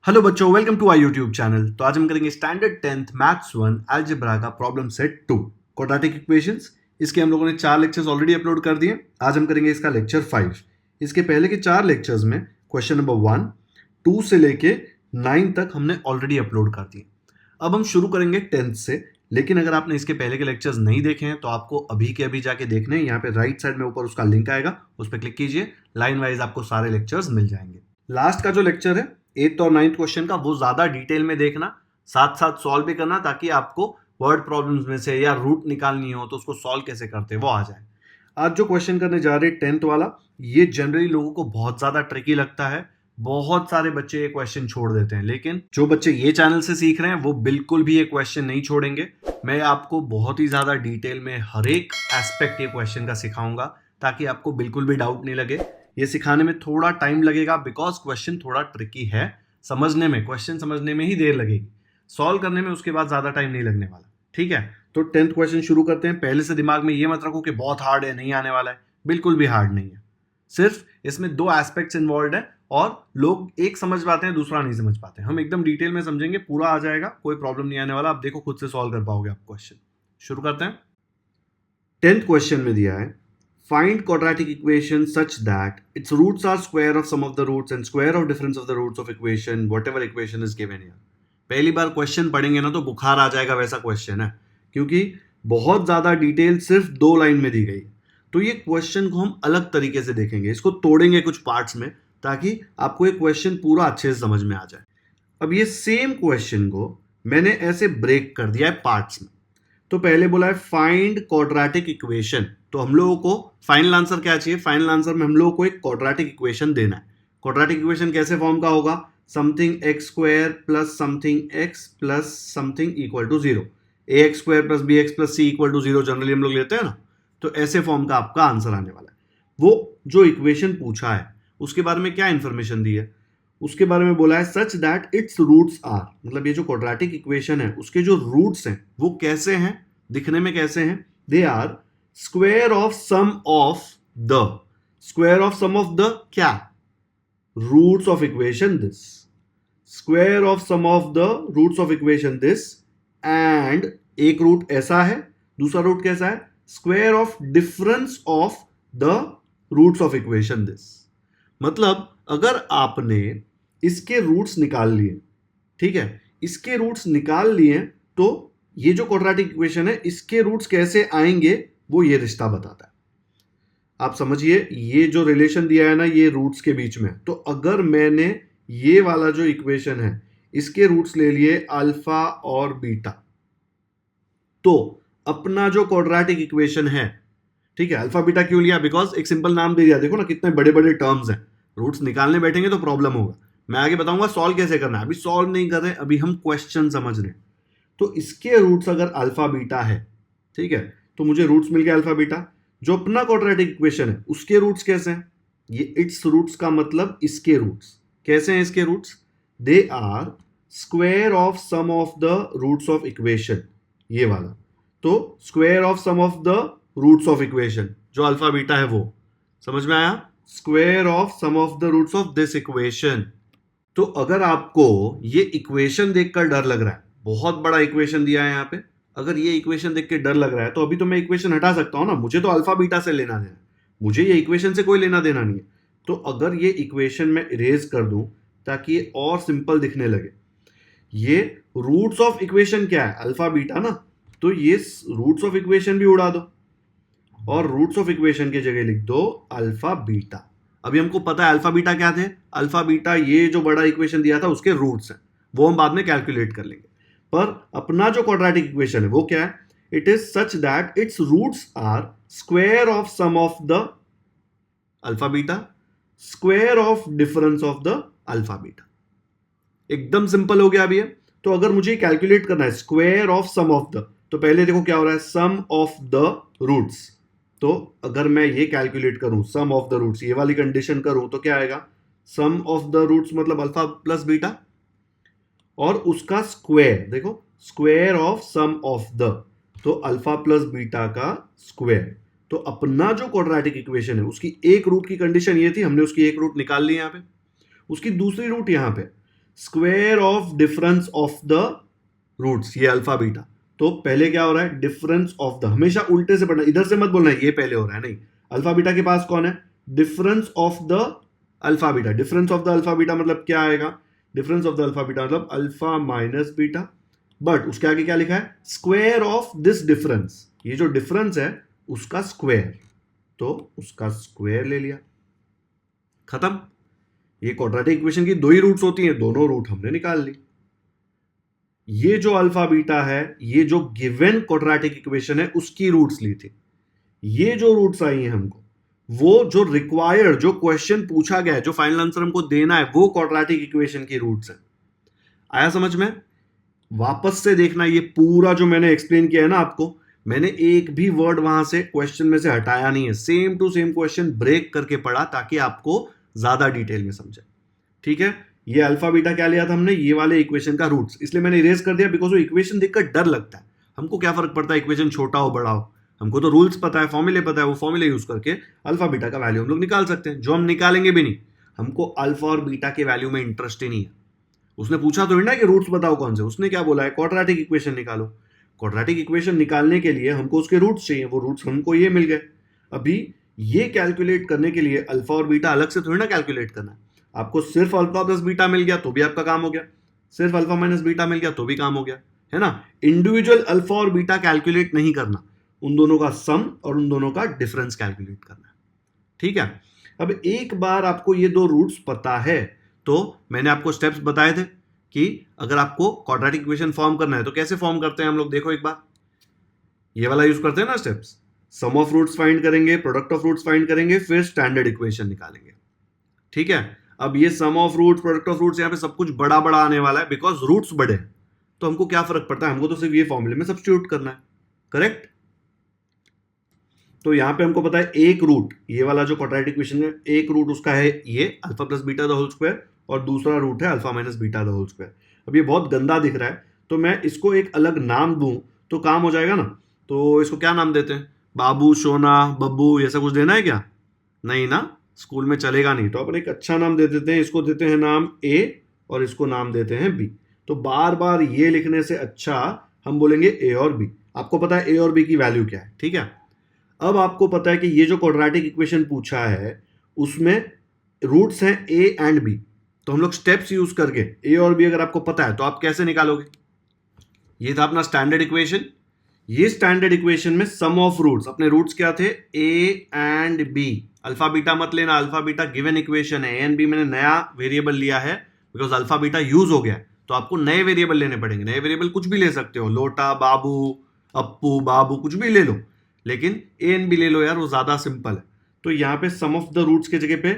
Hello बच्चों, welcome to our YouTube channel. तो आज हम करेंगे स्टैंडर्ड 10th मैथ्स 1 अलजेब्रा का प्रॉब्लम सेट 2 क्वाड्रेटिक इक्वेशंस। इसके हम लोगों ने 4 लेक्चर्स ऑलरेडी अपलोड कर दिए। आज हम करेंगे इसका लेक्चर 5। इसके पहले के 4 लेक्चर्स में क्वेश्चन नंबर 1, 2 से लेके 9 तक हमने ऑलरेडी अपलोड कर दिए। अब हम शुरू करेंगे 10th से, लेकिन अगर आपने इसके पहले के लेक्चर्स नहीं देखे हैं तो आपको अभी के अभी जाके देखने हैं। यहाँ पे राइट साइड में ऊपर उसका लिंक आएगा, उस पर क्लिक कीजिए। लाइन वाइज आपको सारे लेक्चर्स मिल जाएंगे। लास्ट का जो लेक्चर है 8th और 9th क्वेश्चन का, वो ज्यादा डिटेल में देखना, साथ साथ सॉल्व भी करना, ताकि आपको वर्ड प्रॉब्लम्स में से या रूट निकालनी हो तो उसको सॉल्व कैसे करते हैं वो आ जाए। आज जो क्वेश्चन करने जा रहे हैं 10th वाला, ये जनरली लोगों को बहुत ज्यादा ट्रिकी लगता है। बहुत सारे बच्चे ये क्वेश्चन छोड़ देते हैं, लेकिन जो बच्चे ये चैनल से सीख रहे हैं वो बिल्कुल भी ये क्वेश्चन नहीं छोड़ेंगे। मैं आपको बहुत ही ज्यादा डिटेल में हर एक एस्पेक्ट ये क्वेश्चन का सिखाऊंगा, ताकि आपको बिल्कुल भी डाउट नहीं लगे। ये सिखाने में थोड़ा टाइम लगेगा, बिकॉज क्वेश्चन थोड़ा ट्रिकी है। समझने में, क्वेश्चन समझने में ही देर लगेगी, सॉल्व करने में उसके बाद ज्यादा टाइम नहीं लगने वाला। ठीक है, तो 10th क्वेश्चन शुरू करते हैं। पहले से दिमाग में ये मत रखो कि बहुत हार्ड है, नहीं आने वाला है। बिल्कुल भी हार्ड नहीं है, सिर्फ इसमें 2 एस्पेक्ट्स इन्वॉल्व है और लोग एक समझ पाते हैं, दूसरा नहीं समझ पाते। हम एकदम डिटेल में समझेंगे, पूरा आ जाएगा, कोई प्रॉब्लम नहीं आने वाला। आप देखो, खुद से सॉल्व कर पाओगे आप क्वेश्चन। शुरू करते हैं। 10th क्वेश्चन में दिया है, find quadratic equation such that its roots are square of sum of the roots and square of difference of the roots of equation whatever equation is given here। पहली बार question पढ़ेंगे ना तो बुखार आ जाएगा, वैसा क्वेश्चन है, क्योंकि बहुत ज्यादा डिटेल सिर्फ 2 लाइन में दी गई। तो ये क्वेश्चन को हम अलग तरीके से देखेंगे, इसको तोड़ेंगे कुछ पार्ट्स में, ताकि आपको ये क्वेश्चन पूरा अच्छे से समझ में आ जाए। अब ये सेम क्वेश्चन को मैंने ऐसे ब्रेक कर दिया है पार्ट्स में। तो पहले बोला है फाइंड क्वाड्रेटिक इक्वेशन, तो हम लोगों को फाइनल आंसर क्या चाहिए? फाइनल आंसर में हम लोगों को एक क्वाड्रेटिक इक्वेशन देना है। क्वाड्रेटिक इक्वेशन कैसे फॉर्म का होगा? Something x square plus something x plus something equal to 0। A x square plus B x plus c equal to 0 generally हम लोग लेते हैं ना, तो ऐसे फॉर्म का आपका आंसर आने वाला है। वो जो इक्वेशन पूछा है उसके बारे में क्या इंफॉर्मेशन दी है? उसके बारे में बोला है such that its roots are, मतलब ये जो क्वाड्रेटिक इक्वेशन है उसके जो रूट्स हैं वो कैसे हैं, दिखने में कैसे हैं? They are square of sum of the, square of sum of the क्या? Roots of equation this, square of sum of the roots of equation this. And एक रूट ऐसा है, दूसरा रूट कैसा है? Square of difference of the roots of equation this. मतलब अगर आपने इसके रूट्स निकाल लिए, ठीक है, इसके रूट्स निकाल लिए, तो ये जो क्वाड्रेटिक इक्वेशन है इसके रूट्स कैसे आएंगे वो ये रिश्ता बताता है। आप समझिए, ये जो रिलेशन दिया है ना, ये रूट्स के बीच में। तो अगर मैंने ये वाला जो इक्वेशन है इसके रूट्स ले लिए अल्फा और बीटा, तो अपना जो क्वाड्रेटिक इक्वेशन है, ठीक है, अल्फा बीटा क्यों लिया? बिकॉज एक सिंपल नाम दे दिया। देखो ना कितने बड़े बड़े टर्म्स हैं, रूट्स निकालने बैठेंगे तो प्रॉब्लम होगा। मैं आगे बताऊंगा सॉल्व कैसे करना है, अभी सॉल्व नहीं कर रहे, अभी हम क्वेश्चन समझ रहे हैं। तो इसके रूट्स अगर अल्फा बीटा है, ठीक है, तो मुझे रूट्स मिल गया अल्फा बीटा। जो अपना क्वाड्रेटिक इक्वेशन है उसके रूट्स कैसे हैं? ये इट्स रूट्स का मतलब इसके रूट्स कैसे हैं? इसके roots they are square of sum of the roots of equation, ये वाला। तो square of sum of the roots of equation जो अल्फा बीटा है वो, समझ में आया? Square of sum of the roots of this equation. तो अगर आपको ये इक्वेशन देखकर डर लग रहा है, बहुत बड़ा इक्वेशन दिया है यहाँ पे, अगर ये इक्वेशन देख के डर लग रहा है तो अभी तो मैं इक्वेशन हटा सकता हूं ना, मुझे तो अल्फा बीटा से लेना देना, मुझे ये इक्वेशन से कोई लेना देना नहीं है। तो अगर ये इक्वेशन मैं इरेज कर दूं ताकि ये और सिंपल दिखने लगे, ये रूट्स ऑफ इक्वेशन क्या है? अल्फा बीटा ना, तो ये रूट्स ऑफ इक्वेशन भी उड़ा दो और रूट्स ऑफ इक्वेशन की जगह लिख दो अल्फा बीटा। अभी हमको पता है अल्फा बीटा क्या थे? अल्फा बीटा ये जो बड़ा इक्वेशन दिया था उसके रूट्स हैं, वो हम बाद में कैलकुलेट कर लेंगे। पर अपना जो क्वाड्रेटिक इक्वेशन है वो क्या है? It is such that its roots are square of sum of the alpha beta, square of difference of the alpha beta. एकदम सिंपल हो गया अभी है। तो अगर मुझे कैलकुलेट करना है square of sum of the, तो पहले देखो क्या हो रहा है, सम ऑफ द रूट्स। तो अगर मैं ये कैलकुलेट करूं सम ऑफ द रूट्स, ये वाली कंडीशन करूं, तो क्या आएगा? सम ऑफ द रूट्स मतलब अल्फा प्लस बीटा, और उसका स्क्वायर, देखो square of sum of the, तो अल्फा प्लस बीटा का स्क्वायर। तो अपना जो क्वाड्रेटिक इक्वेशन है उसकी एक रूट की कंडीशन ये थी, हमने उसकी एक रूट निकाल ली यहां पे, उसकी दूसरी रूट यहां पे। Square of difference of the roots, ये अल्फा बीटा। तो पहले क्या हो रहा है, डिफरेंस ऑफ द, हमेशा उल्टे से पढ़ना, इधर से मत बोलना ये पहले हो रहा है, नहीं। अल्फा बीटा के पास कौन है, difference of the alpha beta. Difference of the alpha beta मतलब क्या आएगा, difference of the alpha beta मतलब अल्फा माइनस बीटा, बट उसके आगे क्या लिखा है, स्क्वायर ऑफ दिस डिफरेंस, ये जो डिफरेंस है उसका स्क्वायर, तो उसका स्क्वायर ले लिया, खत्म। ये क्वाड्रेटिक इक्वेशन की दो ही रूट्स होती हैं, दोनों रूट हमने निकाल ली। ये जो अल्फा बीटा है, ये जो गिवन क्वाड्रेटिक इक्वेशन है उसकी रूट्स ली थी। ये जो रूट्स आई हैं हमको, वो जो रिक्वायर्ड, जो क्वेश्चन पूछा गया है, जो फाइनल आंसर हमको देना है, वो क्वाड्रेटिक इक्वेशन की रूट्स है। आया समझ में? वापस से देखना, ये पूरा जो मैंने एक्सप्लेन किया है ना आपको, मैंने एक भी वर्ड वहां से क्वेश्चन में से हटाया नहीं है, same to same question break करके पढ़ा ताकि आपको ज्यादा डिटेल में समझे। ठीक है, ये अल्फा बीटा क्या लिया था हमने, ये वाले इक्वेशन का रूट्स, इसलिए मैंने इरेज कर दिया, बिकॉज वो इक्वेशन देखकर डर लगता है। हमको क्या फर्क पड़ता है इक्वेशन छोटा हो बड़ा हो, हमको तो रूल्स पता है, फॉर्मूले पता है, वो फॉर्मूले यूज करके अल्फा बीटा का वैल्यू हम लोग निकाल सकते हैं, जो हम निकालेंगे भी नहीं। हमको अल्फा और बीटा के वैल्यू में इंटरेस्ट ही नहीं है। उसने पूछा तो ना कि रूट्स बताओ कौन से, उसने क्या बोला है, क्वाड्रेटिक इक्वेशन निकालो। क्वाड्रेटिक इक्वेशन निकालने के लिए हमको उसके रूट्स चाहिए, वो रूट्स हमको ये मिल गए। अभी ये कैलकुलेट करने के लिए अल्फा और बीटा अलग से थोड़ी ना कैलकुलेट करना है, आपको सिर्फ अल्फा प्लस बीटा मिल गया तो भी आपका काम हो गया, सिर्फ अल्फा माइनस बीटा मिल गया तो भी काम हो गया, है ना। इंडिविजुअल अल्फा और बीटा कैलकुलेट नहीं करना, उन दोनों का सम और उन दोनों का डिफरेंस कैलकुलेट करना है। ठीक है, अब एक बार आपको ये दो रूट्स पता है, तो मैंने आपको स्टेप्स बताए थे कि अगर आपको क्वाड्रेटिक इक्वेशन फॉर्म करना है तो कैसे फॉर्म करते हैं हम लोग, देखो एक बार, ये वाला यूज करते हैं ना steps, sum of roots find करेंगे, प्रोडक्ट ऑफ रूट्स फाइंड करेंगे, फिर स्टैंडर्ड इक्वेशन निकालेंगे। ठीक है, अब ये sum of roots, product of roots, यहाँ पे सब कुछ बड़ा बड़ा आने वाला है, बिकॉज रूट्स बड़े हैं, तो हमको क्या फर्क पड़ता है, हमको तो सिर्फ ये फॉर्मूले में सब्स्टिट्यूट करना है, करेक्ट। तो यहां पे हमको पता है एक रूट, ये वाला जो क्वाड्रेटिक इक्वेशन है, एक रूट उसका है ये alpha plus beta the whole square, और दूसरा रूट है alpha minus beta the whole square. अब ये बहुत गंदा दिख रहा है, तो मैं इसको एक अलग नाम दूं तो काम हो जाएगा ना। तो इसको क्या नाम देते हैं, बाबू, सोना, बब्बू, ये सब कुछ देना है क्या, नहीं ना, स्कूल में चलेगा नहीं। तो अपन एक अच्छा नाम दे देते हैं, इसको देते हैं नाम ए और इसको नाम देते हैं बी। तो बार बार ये लिखने से अच्छा हम बोलेंगे ए और बी। आपको पता है ए और बी की वैल्यू क्या है, ठीक है। अब आपको पता है कि ये जो क्वाड्रेटिक इक्वेशन पूछा है उसमें रूट्स हैं ए एंड बी, तो हम लोग स्टेप्स यूज करके ए और बी अगर आपको पता है तो आप कैसे निकालोगे। ये था अपना स्टैंडर्ड इक्वेशन। ये स्टैंडर्ड इक्वेशन में सम ऑफ रूट्स, अपने रूट्स क्या थे, A and B. Alpha beta मत लेना, अल्फा बीटा गिवन इक्वेशन है, ए एंड बी मैंने नया वेरिएबल लिया है बिकॉज अल्फा बीटा यूज हो गया है, तो आपको नए वेरिएबल लेने पड़ेंगे। नए वेरिएबल कुछ भी ले सकते हो, लोटा, बाबू, अप्पू, बाबू, कुछ भी ले लो, लेकिन ए एंड बी ले लो यार, वो ज्यादा सिंपल है। तो यहाँ पे सम ऑफ द रूट्स की जगह पे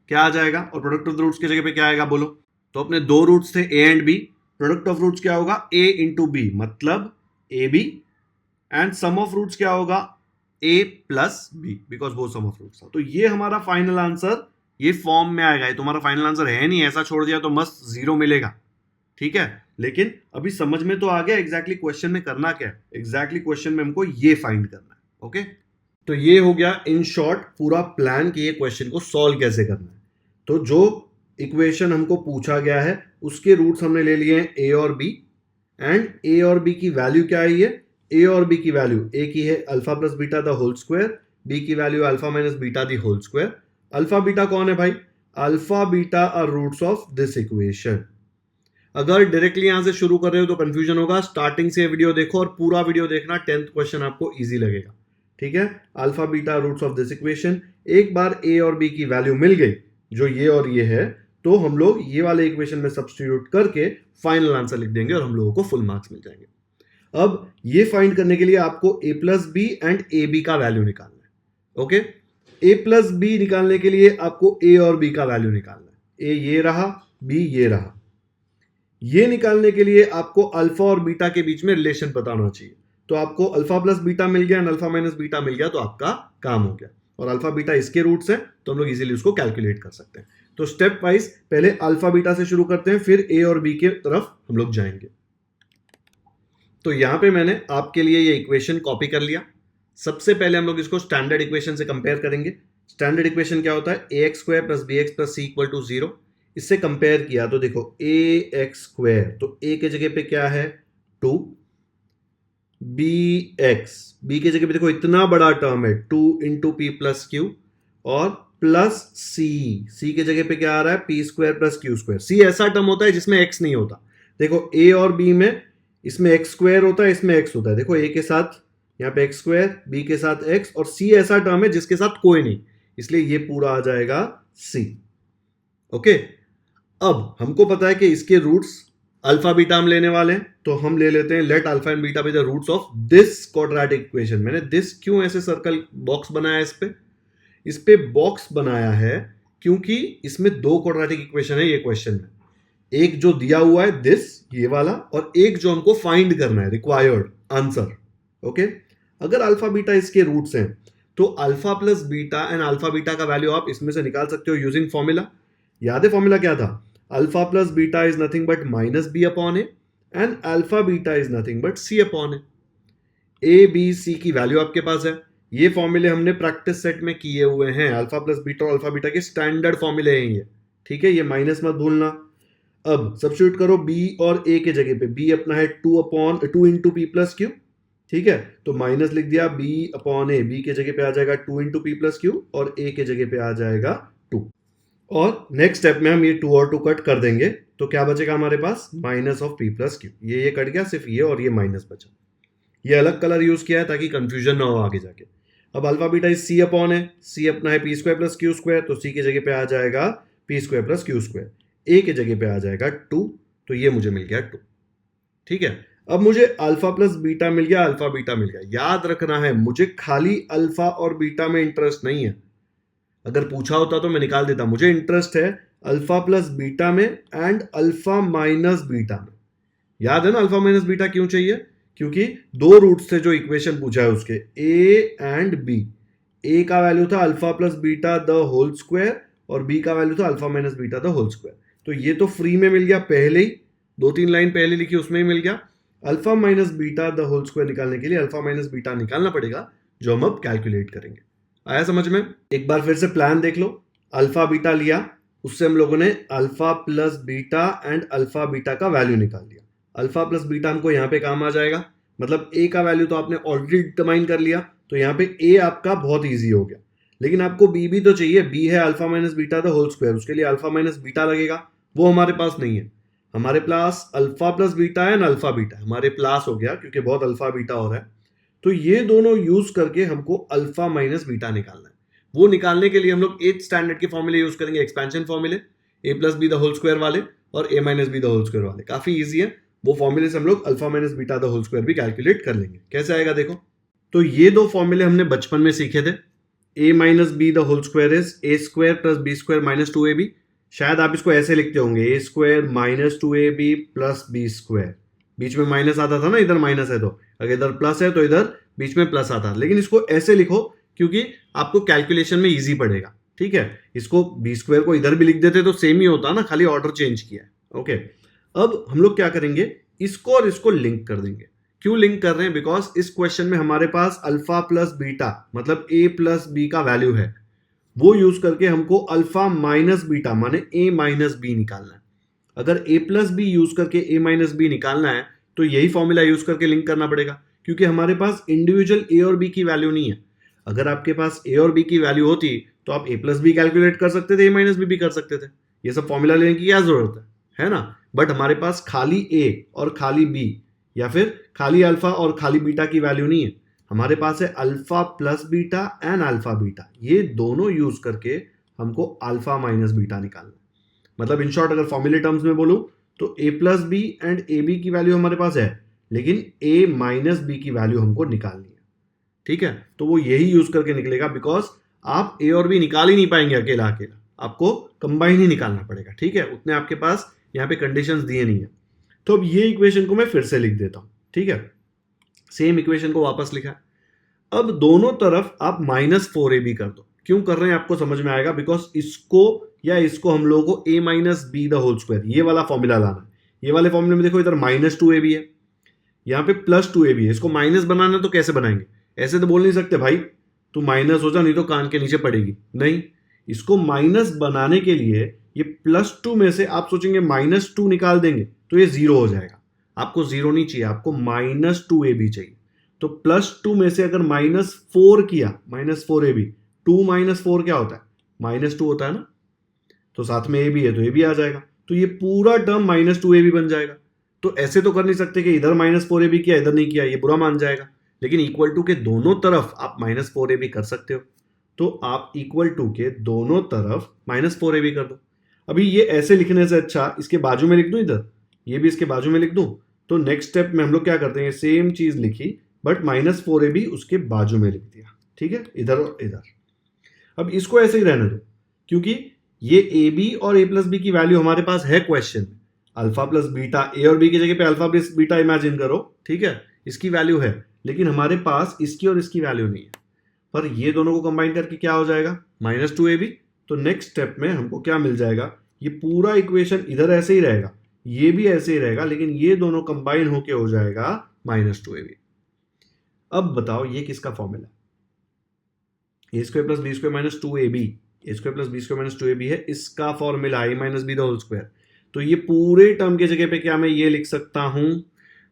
क्या आ जाएगा और प्रोडक्ट ऑफ द रूट्स की जगह पे क्या आएगा, बोलो। तो अपने दो रूट्स थे A and B, product of roots क्या होगा, ए इंटू बी मतलब A B, and sum of roots क्या होगा, ए प्लस बी, बिकॉज वो सम ऑफ रूट्स था। तो ये हमारा फाइनल आंसर ये फॉर्म में आएगा। ये तुम्हारा फाइनल आंसर है नहीं, ऐसा छोड़ दिया तो मस्त 0 मिलेगा, ठीक है। लेकिन अभी समझ में तो आ गया एग्जैक्टली क्वेश्चन में करना क्या है। एग्जैक्टली क्वेश्चन में हमको ये फाइंड करना है, ओके। तो ये हो गया इन शॉर्ट पूरा प्लान कि ये क्वेश्चन को सॉल्व कैसे करना है। तो जो इक्वेशन हमको पूछा गया है उसके रूट्स हमने ले लिए हैं ए और बी, एंड ए और बी की वैल्यू क्या है, ये ए और बी की वैल्यू, ए की है alpha plus beta the whole square, b की value alpha minus beta the whole square. Alpha beta कौन है भाई, alpha beta are roots of this equation. अगर डायरेक्टली यहां से शुरू कर रहे हो तो कंफ्यूजन होगा, स्टार्टिंग से वीडियो देखो और पूरा वीडियो देखना, 10th क्वेश्चन आपको इजी लगेगा, ठीक है। Alpha beta roots of this equation, एक बार ए और बी की वैल्यू मिल गई जो ये और ये है, तो हम लोग ये वाले इक्वेशन में सब्स्टिट्यूट करके फाइनल आंसर लिख देंगे और हम लोगों को फुल मार्क्स मिल जाएंगे। अब ये फाइंड करने के लिए आपको a plus B and A b का वैल्यू निकालना है, ओके। ए प्लस बी निकालने के लिए आपको ए और बी का वैल्यू निकालना है। ए ये रहा, बी ये रहा। ये निकालने के लिए आपको अल्फा और बीटा के बीच में रिलेशन बताना चाहिए। तो आपको अल्फा प्लस बीटा मिल गया, अल्फा माइनस बीटा मिल गया, तो आपका काम हो गया। और अल्फा बीटा इसके रूट्स है, तो हम लोग इजीली उसको कैलकुलेट कर सकते हैं। तो स्टेप वाइज पहले अल्फा बीटा से शुरू करते हैं, फिर ए और बी के तरफ हम लोग जाएंगे। तो यहां पे मैंने आपके लिए ये इक्वेशन कॉपी कर लिया। सबसे पहले हम लोग इसको स्टैंडर्ड इक्वेशन से कंपेयर करेंगे। स्टैंडर्ड इक्वेशन क्या होता है, a x square plus B x plus c equal to 0। इससे कंपेयर किया तो देखो ए एक्स स्क्वायर, तो ए के जगह पे क्या है 2, बी एक्स, बी के जगह पे देखो इतना बड़ा टर्म है 2 इंटू पी प्लस क्यू, और प्लस सी, सी के जगह पे क्या आ रहा है P square plus Q square. C ऐसा टर्म होता है जिसमें एक्स नहीं होता। देखो ए और बी में इसमें एक्स स्क्वायर होता है, इसमें एक्स होता है। देखो ए के साथ यहाँ पे एक्स स्क्वायर, बी के साथ एक्स, और सी ऐसा टर्म है जिसके साथ कोई नहीं, इसलिए ये पूरा आ जाएगा सी। ओके, अब हमको पता है कि इसके रूट्स अल्फा बीटा हम लेने वाले हैं, तो हम ले लेते हैं let alpha and beta be the roots of this quadratic equation. मैंने दिस क्यों ऐसे सर्कल बॉक्स बनाया इस पे बॉक्स बनाया है क्योंकि इसमें दो क्वाड्रेटिक इक्वेशन है ये क्वेश्चन में, एक जो दिया हुआ है दिस ये वाला, और एक जो हमको फाइंड करना है रिक्वायर्ड आंसर। ओके, अगर अल्फा बीटा इसके रूट्स हैं तो alpha plus beta and alpha beta का वैल्यू आप इसमें से निकाल सकते हो यूजिंग फॉर्मूला। याद है फॉर्मूला क्या था? Alpha plus beta is nothing but minus B upon A, and alpha beta is nothing but C upon A B C की वैल्यू आपके पास है। ये फॉर्मूले हमने प्रैक्टिस सेट में किए हुए हैं, अल्फा प्लस बीटा और अल्फा बीटा के स्टैंडर्ड फॉर्मूले हैं ये, ठीक है, ये माइनस मत भूलना। अब सब्स्टिट्यूट करो बी और ए के जगह पे, बी अपना है 2 इंटू पी प्लस क्यू, ठीक है, तो माइनस लिख दिया बी अपॉन ए, बी के जगह पे आ जाएगा 2 इंटू पी प्लस क्यू, और ए के जगह पे आ जाएगा 2। और नेक्स्ट स्टेप में हम ये 2 और 2 कट कर देंगे, तो क्या बचेगा हमारे पास minus of P plus Q. ये कट गया, सिर्फ ये और ये माइनस बचा। ये अलग कलर यूज किया है ताकि कंफ्यूजन ना हो आगे जाके। अब alpha beta is C upon है, सी अपना है P square plus Q square, तो सी के जगह पे आ जाएगा P square plus Q square, A के जगह पे आ जाएगा 2, तो ये मुझे मिल गया 2। ठीक है, अब मुझे अल्फा प्लस बीटा मिल गया, अल्फा बीटा मिल गया। याद रखना है मुझे खाली अल्फा और बीटा में इंटरेस्ट नहीं है, अगर पूछा होता तो मैं निकाल देता। मुझे इंटरेस्ट है अल्फा प्लस बीटा में एंड अल्फा माइनस बीटा में। याद है ना अल्फा माइनस बीटा क्यों चाहिए? क्योंकि दो रूट से जो इक्वेशन पूछा है उसके ए एंड बी, ए का वैल्यू था alpha plus beta the whole square और बी का वैल्यू था alpha minus beta the whole square. तो ये तो फ्री में मिल गया, पहले ही 2-3 लाइन पहले लिखी उसमें ही मिल गया। Alpha minus beta the whole square निकालने के लिए अल्फा माइनस बीटा निकालना पड़ेगा, जो हम अब कैलकुलेट करेंगे। आया समझ में? एक बार फिर से प्लान देख लो। अल्फा बीटा लिया, उससे हम लोगों ने alpha plus beta and alpha beta का वैल्यू निकाल लिया। अल्फा प्लस बीटा हमको यहाँ पे काम आ जाएगा, मतलब ए का वैल्यू तो आपने ऑलरेडी डिटरमाइन कर लिया, तो यहाँ पे ए आपका बहुत ईजी हो गया। लेकिन आपको बी भी तो चाहिए, बी है alpha minus beta the whole square, उसके लिए अल्फा माइनस बीटा लगेगा, वो हमारे पास नहीं है। हमारे पास alpha plus beta and alpha beta, हमारे पास हो गया क्योंकि बहुत अल्फा बीटा हो रहा है। तो ये दोनों यूज करके हमको अल्फा माइनस बीटा निकालना है। वो निकालने के लिए हम लोग 8th स्टैंडर्ड के फॉर्मूले यूज करेंगे, एक्सपेंशन फॉर्मूले, a plus B the whole square वाले और a minus B the whole square वाले। काफी इजी है, वो फॉर्मूले से हम लोग alpha minus beta the whole square भी कैलकुलेट कर लेंगे। कैसे आएगा देखो, तो ये दो फॉर्मूले हमने बचपन में सीखे थे। A minus B the whole square is a square plus B square minus 2ab। शायद आप इसको ऐसे लिखते होंगे, a square minus 2ab plus B square, बीच में माइनस आता था ना, इधर माइनस है तो अगर इधर प्लस है तो इधर बीच में प्लस आता, लेकिन इसको ऐसे लिखो क्योंकि आपको कैलकुलेशन में इजी पड़ेगा। ठीक है, इसको बी स्क्वायर को इधर भी लिख देते तो सेम ही होता ना, खाली ऑर्डर चेंज किया है। ओके, अब हम लोग क्या करेंगे, इसको और इसको लिंक कर देंगे। क्यों लिंक कर रहे हैं? बिकॉज इस क्वेश्चन में हमारे पास अल्फा प्लस बीटा मतलब ए प्लस बी का वैल्यू है, वो यूज करके हमको अल्फा माइनस बीटा माने ए माइनस बी निकालना है। अगर ए प्लस बी यूज करके ए माइनस बी निकालना है तो यही फॉर्मूला यूज करके लिंक करना पड़ेगा, क्योंकि हमारे पास इंडिविजुअल ए और बी की वैल्यू नहीं है। अगर आपके पास ए और बी की वैल्यू होती तो आप ए प्लस बी कैलकुलेट कर सकते थे, ए माइनस बी भी कर सकते थे। ये सब फॉर्मूला लेने की क्या जरूरत है ना? बट हमारे पास खाली ए और खाली बी या फिर खाली अल्फा और खाली बीटा की वैल्यू नहीं है, हमारे पास है alpha plus beta and alpha beta. ये दोनों यूज करके हमको अल्फा माइनस बीटा निकालना है। मतलब इन शॉर्ट अगर फॉर्मूले टर्म्स में बोलूं तो ए plus B and A b की वैल्यू हमारे पास है, लेकिन ए माइनस बी की वैल्यू हमको निकालनी है। ठीक है, तो वो यही यूज करके निकलेगा, बिकॉज आप ए और बी निकाल ही नहीं पाएंगे अकेला अकेला, आपको कंबाइन ही निकालना पड़ेगा। ठीक है, उतने आपके पास यहाँ पे कंडीशंस दिए नहीं है। तो अब ये इक्वेशन को मैं फिर से लिख देता हूं। ठीक है, सेम इक्वेशन को वापस लिखा। अब दोनों तरफ आप -4ab कर दो। क्यों कर रहे हैं आपको समझ में आएगा, बिकॉज इसको या इसको हम लोगों को a minus B the whole square ये वाला फॉर्मूला लाना है। ये वाले फॉर्मूले में देखो इधर -2ab है, यहाँ पे +2ab है। इसको माइनस बनाना है तो कैसे बनाएंगे? ऐसे तो बोल नहीं सकते भाई तू माइनस हो जा नहीं तो कान के नीचे पड़ेगी, नहीं। इसको माइनस बनाने के लिए ये +2 में से आप सोचेंगे -2 निकाल देंगे तो ये 0 हो जाएगा। आपको 0 नहीं चाहिए, आपको -2ab चाहिए। तो +2 में से अगर -4 किया, -4ab, 2 -4 क्या होता है? -2 होता है ना, तो साथ में ab है तो ab आ जाएगा, तो ये पूरा टर्म -2ab बन जाएगा। तो ऐसे तो कर नहीं सकते कि इधर -4ab किया इधर नहीं किया, ये बुरा मान जाएगा। लेकिन इक्वल टू के दोनों तरफ आप -4ab कर सकते हो, तो आप इक्वल टू के दोनों तरफ -4ab कर दो। अभी ये ऐसे लिखने से अच्छा इसके बाजू में लिख दूं, इधर ये भी इसके बाजू में लिख दूं। तो नेक्स्ट स्टेप में हम लोग क्या करते हैं, सेम चीज लिखी बट -4ab उसके बाजू में लिख दिया, ठीक है, इधर और इधर। अब इसको ऐसे ही रहने दो, क्योंकि ये ए बी और ए प्लस बी की वैल्यू हमारे पास है क्वेश्चन में। अल्फा प्लस बीटा, ए और बी की जगह पे अल्फा प्लस बीटा इमेजिन करो, ठीक है, इसकी वैल्यू है, लेकिन हमारे पास इसकी और इसकी वैल्यू नहीं है। पर ये दोनों को कंबाइन करके क्या हो जाएगा, -2ab। तो नेक्स्ट स्टेप में हमको क्या मिल जाएगा, ये पूरा इक्वेशन इधर ऐसे ही रहेगा, ये भी ऐसे ही रहेगा, लेकिन ये दोनों कंबाइन होके हो जाएगा -2ab। अब बताओ ये किसका फॉर्मूला है? a² + b² - 2ab, a² + b² - 2ab है, इसका formula a - b the whole square. तो ये पूरे टर्म की जगह पे क्या मैं ये लिख सकता हूं?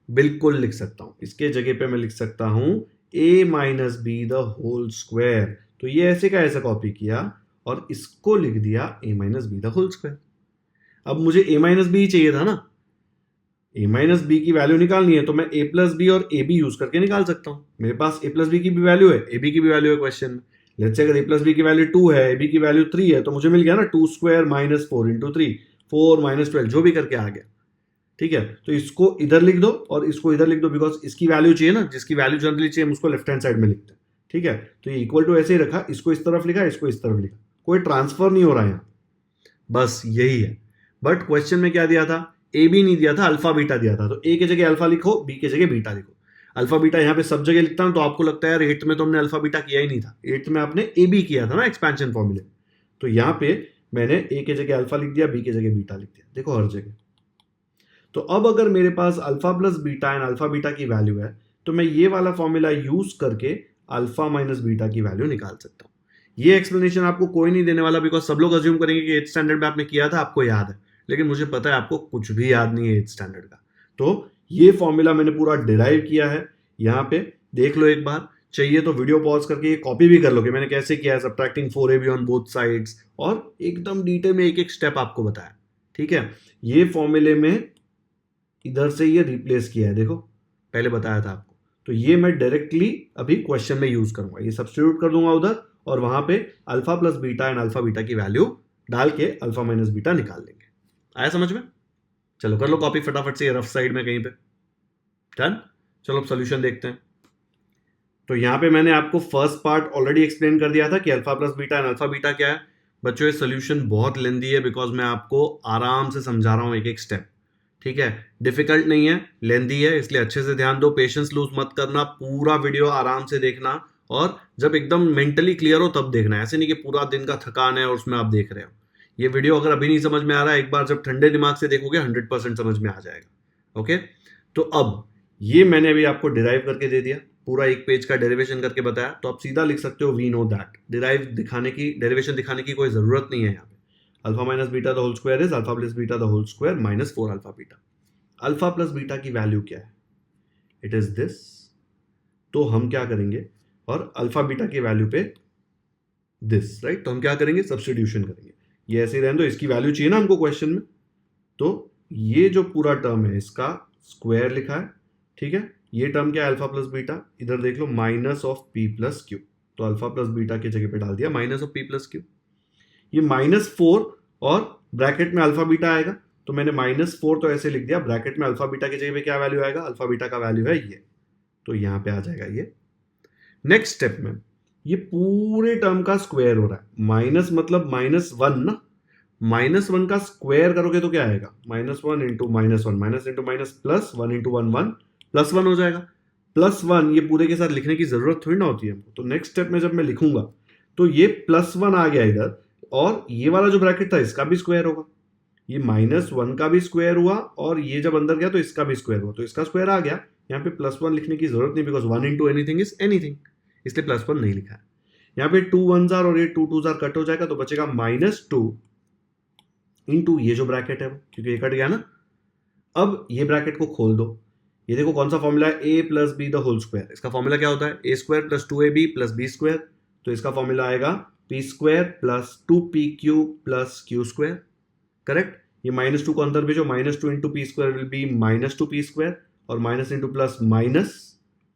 बिल्कुल लिख सकता हूं, इसके जगह पे मैं लिख सकता हूं a - b the whole square. तो ये ऐसे का ऐसा कॉपी किया और इसको लिख दिया a - b the whole square. अब मुझे a - b चाहिए था ना, a - b की वैल्यू निकालनी है, तो मैं a + b और ab यूज करके निकाल सकता हूं। मेरे पास a + b की भी वैल्यू है, ab की भी वैल्यू है क्वेश्चन में। लेट्स से अगर a + b की वैल्यू 2 है, ab की वैल्यू 3 है, तो मुझे मिल गया ना 2² - 4 × 3, 4 - 12, जो भी करके आ गया, ठीक है। तो इसको इधर लिख दो और इसको इधर लिख दो, बिकॉज इसकी वैल्यू चाहिए ना, जिसकी वैल्यू जनरली चाहिए हम उसको लेफ्ट हैंड साइड में लिखते हैं, ठीक है। तो ये इक्वल टू ऐसे ही रखा, इसको इस तरफ लिखा, इसको इस तरफ लिखा, कोई ट्रांसफर नहीं हो रहा है यहाँ, बस यही है। बट क्वेश्चन में क्या दिया था, ए बी नहीं दिया था, अल्फा बीटा दिया था। तो ए की जगह अल्फा लिखो, बी की जगह बीटा लिखो। अल्फा बीटा यहाँ पे सब जगह लिखता हूं तो आपको लगता है यार 8th में तो हमने अल्फा बीटा किया ही नहीं था, 8th में आपने ए बी किया था ना एक्सपेंशन फॉर्मूले। तो यहाँ पे मैंने ए की जगह अल्फा लिख दिया, बी की जगह बीटा लिख दिया, देखो हर जगह। तो अब अगर मेरे पास alpha plus beta and alpha beta की वैल्यू है, तो मैं ये वाला फॉर्मूला यूज करके अल्फा माइनस बीटा की वैल्यू निकाल सकता हूँ। ये एक्सप्लेनेशन आपको कोई नहीं देने वाला, बिकॉज सब लोग अज्यूम करेंगे कि 8th स्टैंडर्ड में आपने किया था, आपको याद है, लेकिन मुझे पता है आपको कुछ भी याद नहीं है 8th स्टैंडर्ड का। तो ये फॉर्मूला मैंने पूरा डिराइव किया है, यहाँ पे देख लो एक बार, चाहिए तो वीडियो पॉज करके ये कॉपी भी कर लो कि मैंने कैसे किया है, subtracting 4ab on both sides, और एकदम डिटेल में एक एक स्टेप आपको बताया, ठीक है। ये फॉर्मूले में इधर से ये रिप्लेस किया है, देखो पहले बताया था आपको। तो ये मैं डायरेक्टली अभी क्वेश्चन में यूज करूंगा, ये सब्स्टिट्यूट कर दूंगा उधर, और वहां पे alpha plus beta and alpha beta की वैल्यू डाल के अल्फा माइनस बीटा निकाल लेंगे। आया समझ में? चलो कर लो कॉपी फटाफट से रफ साइड में कहीं पे। डन। चलो अब सोल्यूशन देखते हैं। तो यहां पे मैंने आपको फर्स्ट पार्ट ऑलरेडी एक्सप्लेन कर दिया था कि alpha plus beta and alpha beta क्या है। बच्चों ये सोल्यूशन बहुत लेंदी है, बिकॉज मैं आपको आराम से समझा रहा हूं एक एक स्टेप, ठीक है। डिफिकल्ट नहीं है, लेंदी है, इसलिए अच्छे से ध्यान दो, पेशेंस लूज मत करना, पूरा वीडियो आराम से देखना, और जब एकदम मेंटली क्लियर हो तब देखना, ऐसे नहीं कि पूरा दिन का थकान है और उसमें आप देख रहे हो। ये वीडियो अगर अभी नहीं समझ में आ रहा है, एक बार जब ठंडे दिमाग से देखोगे 100% समझ में आ जाएगा। ओके, तो अब ये मैंने अभी आपको डिराइव करके दे दिया, पूरा एक पेज का डेरिवेशन करके बताया, तो आप सीधा लिख सकते हो वी नो दैट। डेरिवेशन दिखाने की कोई जरूरत नहीं है यहाँ पे। Alpha minus beta the whole square is alpha plus beta the whole square minus 4 alpha beta. Alpha plus beta की वैल्यू क्या है? It is this. तो हम क्या करेंगे, और अल्फा बीटा की वैल्यू पे दिस, राइट। तो हम क्या करेंगे, सब्स्टिट्यूशन करेंगे। ये ऐसे ही रहने दो, इसकी वैल्यू चाहिए ना हमको क्वेश्चन में, तो ये जो पूरा टर्म है इसका स्क्वायर लिखा है, ठीक है। ये टर्म क्या है, अल्फा प्लस बीटा, इधर देख लो minus of P plus Q, तो अल्फा प्लस बीटा की जगह पे डाल दिया minus of P plus Q. ये -4 और ब्रैकेट में अल्फा बीटा आएगा, तो मैंने -4 तो ऐसे लिख दिया, ब्रैकेट में अल्फा बीटा की जगह पे क्या वैल्यू आएगा, अल्फा बीटा का वैल्यू है ये, तो यहां पे आ जाएगा ये। नेक्स्ट स्टेप में ये पूरे टर्म का स्क्वायर हो रहा है, माइनस मतलब -1 ना, -1 का स्क्वायर करोगे तो क्या आएगा, -1 into -1, minus into minus plus 1 into 1 1 +1 हो जाएगा। +1 ये पूरे के साथ लिखने की जरूरत थोड़ी ना होती है हमको। तो नेक्स्ट स्टेप में जब मैं लिखूंगा तो ये +1 आ गया इधर, और ये वाला जो ब्रैकेट था इसका भी स्क्वायर होगा, ये -1 का भी स्क्वायर हुआ, और ये जब अंदर गया तो इसका भी स्क्वायर हुआ, तो इसका स्क्वायर आ गया। यहाँ पे +1 लिखने की जरूरत नहीं, because 1 into anything is anything, इसलिए +1 नहीं लिखा है। यहाँ पे 2 1s और ये 2 2s कट हो जाएगा, तो बचेगा -2 इनटू ये जो ब्रैकेट है वो, क्योंकि ये कट गया ना। अब ये ब्रैकेट को खोल दो, ये देखो कौन सा फॉर्मूला है, A plus B the whole square. इसका फॉर्मूला क्या होता है, A square plus 2ab plus B square. तो इसका फॉर्मूला आएगा P square plus 2pq plus Q square. Correct. ये -2 को अंदर भेजो, -2 into P square will be -2p square, और minus into plus minus,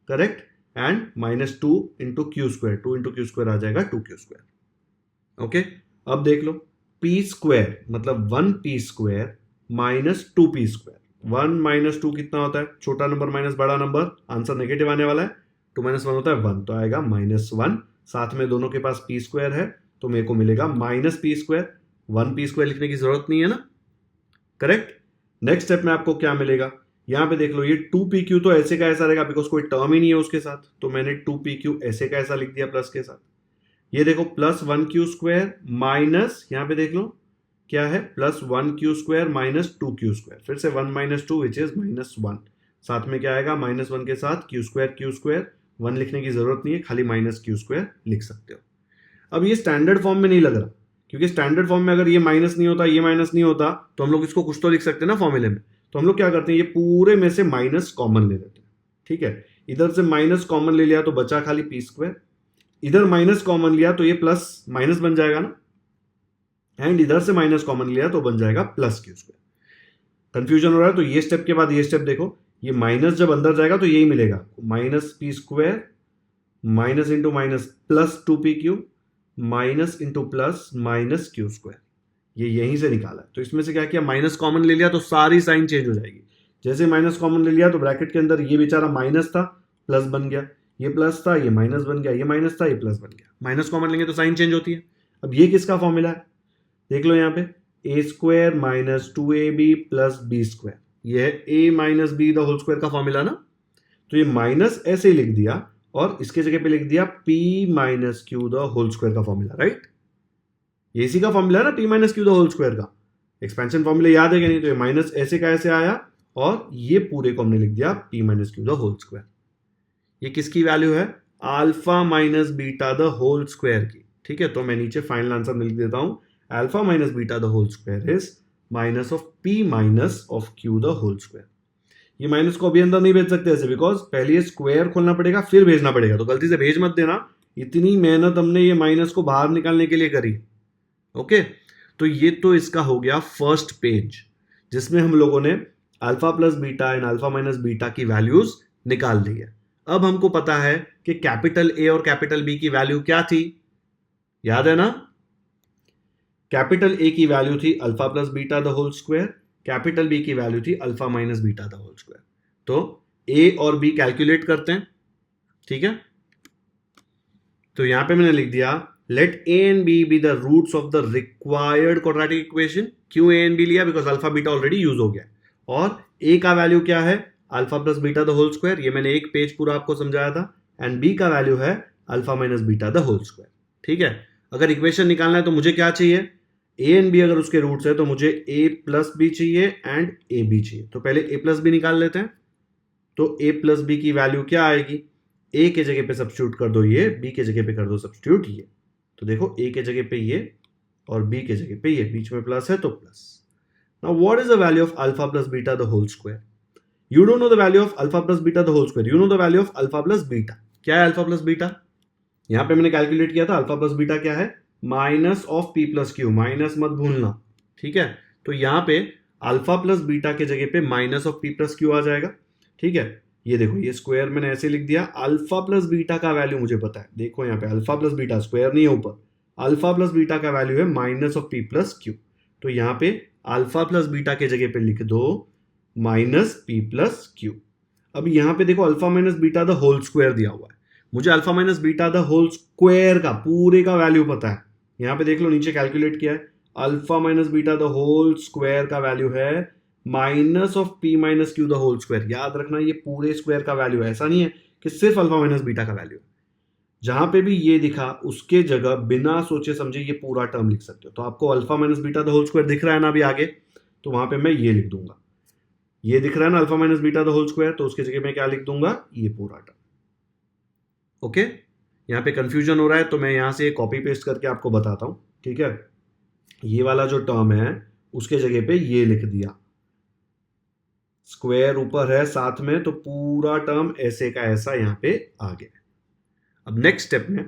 correct, and -2 into Q square, 2 into Q square आ जाएगा 2q स्क्वायर। ओके। अब देख लो, पी स्क्वायर मतलब 1p square minus 2p square. 1 minus 2 कितना होता है, छोटा नंबर माइनस बड़ा नंबर, आंसर नेगेटिव आने वाला है। 2 माइनस 1 होता है 1, तो आएगा -1। साथ में दोनों के पास p स्क्वायर है, तो मेरे को मिलेगा -p स्क्वायर। 1p स्क्वायर लिखने की जरूरत नहीं है ना, करेक्ट। नेक्स्ट स्टेप में आपको क्या मिलेगा, यहां पे देख लो, ये 2pq तो ऐसे का ऐसा रहेगा, बिकॉज कोई टर्म ही नहीं है उसके साथ, तो मैंने 2pq ऐसे का ऐसा लिख दिया प्लस के साथ। ये देखो प्लस 1q स्क्वायर माइनस, यहां पे देख लो क्या है, plus 1q square minus 2q square, फिर से 1 माइनस 2 विच इज -1। साथ में क्या आएगा, -1 के साथ q स्क्वायर 1 लिखने की जरूरत नहीं है, खाली -q स्क्वायर लिख सकते हो। अब ये स्टैंडर्ड फॉर्म में नहीं लग रहा, क्योंकि स्टैंडर्ड फॉर्म में अगर ये माइनस नहीं होता, ये माइनस नहीं होता, तो हम लोग इसको कुछ तो लिख सकते हैं ना फॉर्मूले में। तो हम लोग क्या करते हैं, ये पूरे में से माइनस कॉमन ले लेते हैं। ठीक है, इधर से माइनस कॉमन ले लिया तो बचा खाली पी स्क्वायर, इधर माइनस कॉमन लिया तो ये प्लस माइनस बन जाएगा ना, एंड इधर से माइनस कॉमन लिया तो बन जाएगा प्लस क्यू स्क्वायर। कंफ्यूजन हो रहा है तो ये स्टेप के बाद ये स्टेप देखो, ये माइनस जब अंदर जाएगा तो यही मिलेगा, minus P square minus into minus plus 2pq minus into plus minus Q square, ये यहीं से निकाला है। तो इसमें से क्या किया, माइनस कॉमन ले लिया तो सारी साइन चेंज हो जाएगी। जैसे माइनस कॉमन ले लिया तो ब्रैकेट के अंदर ये बेचारा माइनस था, प्लस बन गया, ये प्लस था, ये माइनस बन गया, ये माइनस था, ये प्लस बन गया। माइनस कॉमन लेंगे तो साइन चेंज होती है। अब ये किसका फॉर्मूला है, देख लो यहाँ पे, A square minus 2ab plus B square, ये है A minus B the whole square का फॉर्मूला ना। तो ये माइनस ऐसे लिख दिया और इसके जगह पे लिख दिया p minus Q the whole square का फॉर्मूला, राइट। ये इसी का फॉर्मूला है ना, p minus Q the whole square का। एक्सपेंशन फॉर्मूला याद है कि नहीं, तो ये माइनस ऐसे का ऐसे आया और ये पूरे को हमने लिख दिया p minus Q the whole square. ये किसकी वैल्यू है, alpha minus beta the whole square की। ठीक है, तो मैं नीचे फाइनल आंसर लिख देता हूं, alpha minus beta the whole square is minus of p minus of Q the whole square. ये माइनस को अभी अंदर नहीं भेज सकते ऐसे, बिकॉज पहले ये स्क्वायर खोलना पड़ेगा फिर भेजना पड़ेगा, तो गलती से भेज मत देना। इतनी मेहनत हमने ये माइनस को बाहर निकालने के लिए करी। ओके, तो ये तो इसका हो गया फर्स्ट पेज, जिसमें हम लोगों ने alpha plus beta and alpha minus beta की वैल्यूज निकाल दी है। अब हमको पता है कि कैपिटल ए और कैपिटल बी की वैल्यू क्या थी, याद है ना। कैपिटल ए की वैल्यू थी alpha plus beta the whole square, capital B की वैल्यू थी alpha minus beta the whole square. तो ए और बी कैलकुलेट करते हैं, ठीक है। तो यहां पे मैंने लिख दिया, let A and B be the roots of the required quadratic equation. क्यों ए एंड बी लिया, because alpha beta already use हो गया, और ए का वैल्यू क्या है, alpha plus beta the whole square, ये मैंने एक पेज पूरा आपको समझाया था, एंड बी का वैल्यू है alpha minus beta the whole square. ठीक है, अगर इक्वेशन निकालना है तो मुझे क्या चाहिए, ए एंड बी अगर उसके रूट्स है तो मुझे ए प्लस बी चाहिए एंड ए बी चाहिए। तो पहले ए प्लस बी निकाल लेते हैं। तो ए प्लस बी की वैल्यू क्या आएगी, ए के जगह पे सब्स्टिट्यूट कर दो ये, बी के जगह पे कर दो सब्स्टिट्यूट ये। तो देखो ए के जगह पे ये और बी के जगह पे ये, बीच में प्लस है तो plus. Now what is the value of alpha plus beta the whole square, you don't know the value of alpha plus beta the whole square, you know the value of alpha plus beta. क्या है alpha plus beta, यहां पे मैंने calculate किया था, alpha plus beta क्या है, minus of P plus Q, minus मत भूलना, ठीक है। तो यहां पे अल्फा प्लस बीटा के जगह पे minus of P plus Q आ जाएगा। ठीक है, ये देखो ये स्क्वायर मैंने ऐसे लिख दिया, अल्फा प्लस बीटा का वैल्यू मुझे पता है, देखो यहाँ पे अल्फा प्लस बीटा, स्क्वायर नहीं है ऊपर, अल्फा प्लस बीटा का वैल्यू है minus of P plus Q. तो यहाँ पे अल्फा प्लस बीटा के जगह पे लिख दो माइनस पी प्लस क्यू। अब यहाँ पे देखो alpha minus beta the whole square दिया हुआ है, मुझे alpha minus beta the whole square का पूरे का वैल्यू पता है। यहाँ पे देख लो नीचे कैलकुलेट किया है, alpha minus beta the whole square का वैल्यू है minus of P minus Q the whole square. याद रखना ये पूरे स्क्वायर का वैल्यू है, ऐसा नहीं है कि सिर्फ अल्फा माइनस बीटा का वैल्यू है। जहां पे भी ये दिखा उसके जगह बिना सोचे समझे ये पूरा टर्म लिख सकते हो। तो आपको alpha minus beta the whole square दिख रहा है ना अभी आगे, तो वहां पे मैं ये लिख दूंगा, ये दिख रहा है ना alpha minus beta the whole square, तो उसकी जगह मैं क्या लिख दूंगा, ये पूरा टर्म। ओके, यहाँ पे कंफ्यूजन हो रहा है तो मैं यहाँ से कॉपी पेस्ट करके आपको बताता हूँ। ठीक है, ये वाला जो टर्म है उसके जगह पे ये लिख दिया, स्क्वायर ऊपर है साथ में, तो पूरा टर्म ऐसे का ऐसा यहाँ पे आ गया। अब नेक्स्ट स्टेप में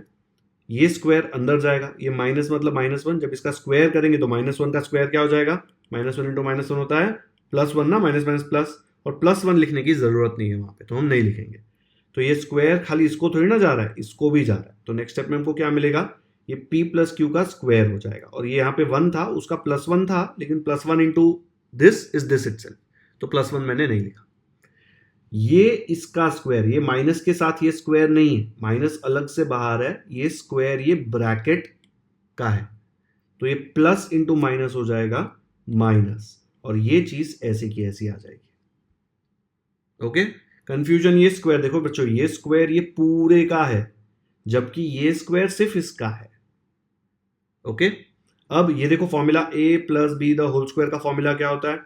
ये स्क्वायर अंदर जाएगा, ये माइनस मतलब -1, जब इसका स्क्वायर करेंगे तो -1 का स्क्वायर क्या हो जाएगा, -1 इंटू -1 होता है +1 ना, माइनस माइनस प्लस, और +1 लिखने की जरूरत नहीं है वहां पे, तो हम नहीं लिखेंगे। तो ये स्क्वायर खाली इसको थोड़ी ना जा रहा है, इसको भी जा रहा है, तो नेक्स्ट स्टेप में हमको क्या मिलेगा, ये p प्लस क्यू का स्क्वायर हो जाएगा, और ये यहाँ पे 1 था, उसका +1 था, लेकिन +1 into this is this itself, तो +1 मैंने नहीं लिखा। ये इसका स्क्वायर, ये माइनस के साथ ये स्क्वायर नहीं है, माइनस अलग से बाहर है, ये स्क्वायर ये ब्रैकेट का है, तो ये प्लस इंटू माइनस हो जाएगा माइनस, और ये चीज ऐसे की ऐसी आ जाएगी। ओके, कंफ्यूजन, ये स्क्वायर देखो बच्चों, ये स्क्वायर ये पूरे का है, जबकि ये स्क्वायर सिर्फ इसका है। ओके, अब ये देखो formula a plus B the whole square का फॉर्मूला क्या होता है,